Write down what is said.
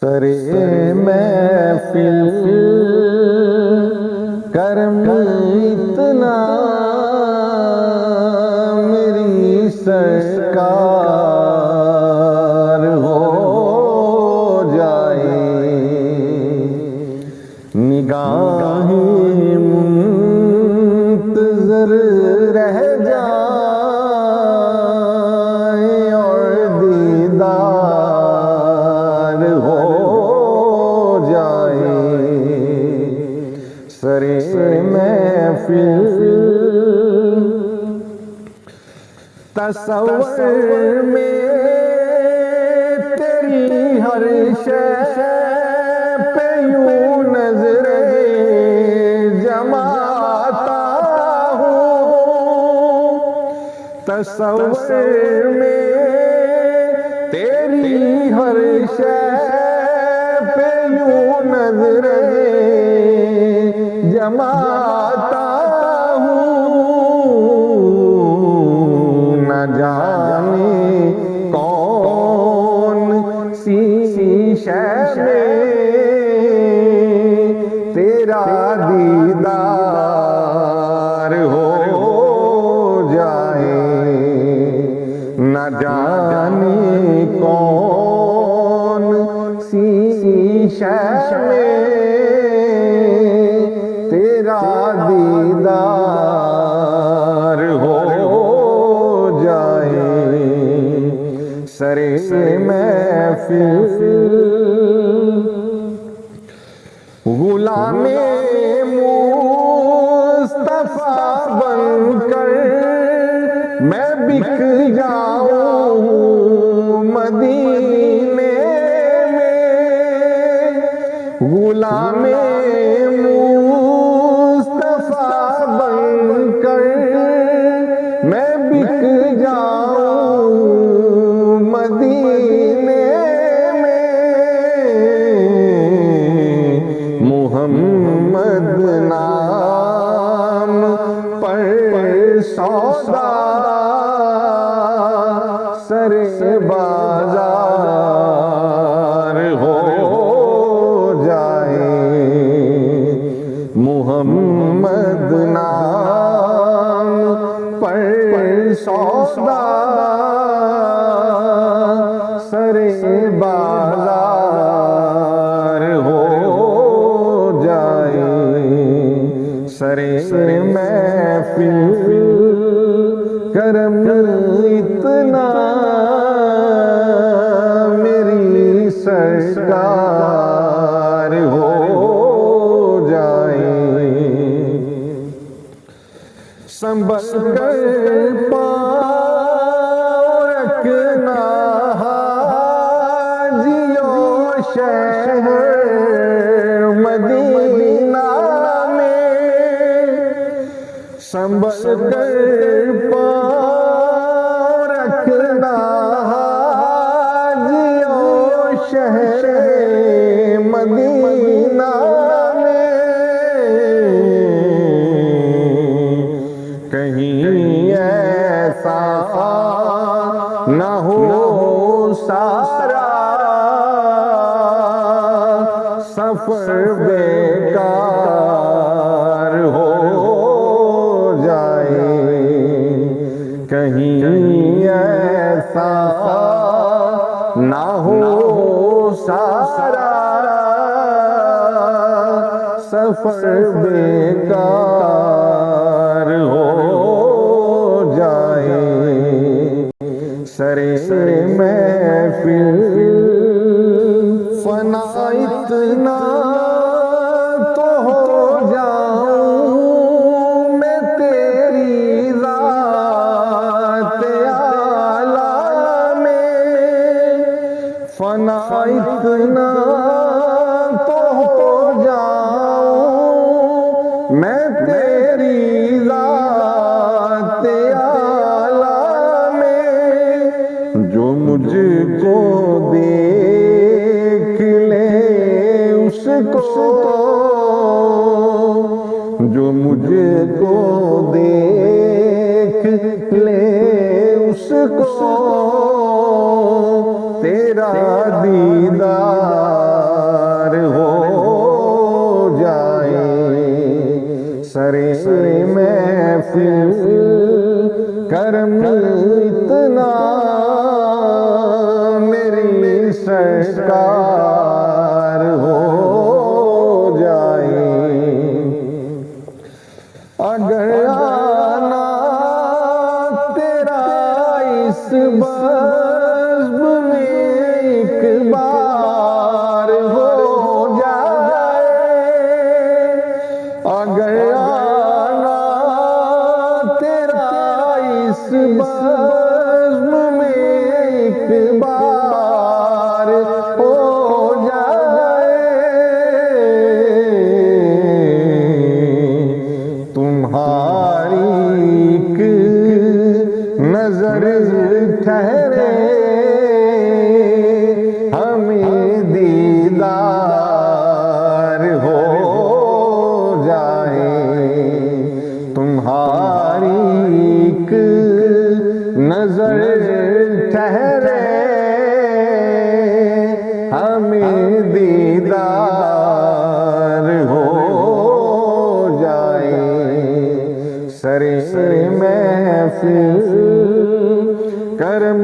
सरे महफिल करम इतना मेरी सरकार हो जाए, निगाहें मुंतज़र रह जाए और दीदार हो जाए। सरे महफिल तसव्वुर में तेरी हर शय पे यूं नज़रें जमाता हूँ। तसव्वुर में तेरी हर शय पे यूं नज़रें जमाता हूँ। न जाने कौन सी शय में तेरा दीदार हो जाए, न जाने कौन सी शय में तेरा दीदार हो जाए। सरे महफिल गुलामे मुस्तफा बनकर मैं बिक जाऊं मदीने में। गुलामे मुस्तफा बनकर मैं बिक जाऊं मदीने में। मोहम्मद नाम पर सौदा सरे बाजार हो जाए। मोहम्मद नाम पर सौदा सरे बाजार हो जाए। सरे महफिल करम इतना मेरी सरकार हो जाए। संभल कर पाँव रखना हाजियो शहर मदीना में। संभल कर पाँव रखना हाजियो शहर मदीना में। कहीं ऐसा न हो सारा सफर बेकार हो जाए। कहीं ऐसा न हो सारा सफर बेकार हो जाए। सरे महफिल फना इतना तो हो जाऊं मैं तेरी ज़ात आला में। फना इतना तो हो जाऊं मैं तेरी ज़ात आला में। जो मुझको देख ले उसको, जो मुझको देख ले उसको तेरा दीदार नमस्कार हो जाए। अगर आना तेरा इस बज़्म में एक बार हो जाए, अगर आना तेरा इस बज़्म में एक बार हो जाए, तुम्हारी एक नजर ठहरे हमें दीदार हो जाए, तुम्हारी एक नजर ठहरे हमें दीदार हो जाए। सरे महफिल करम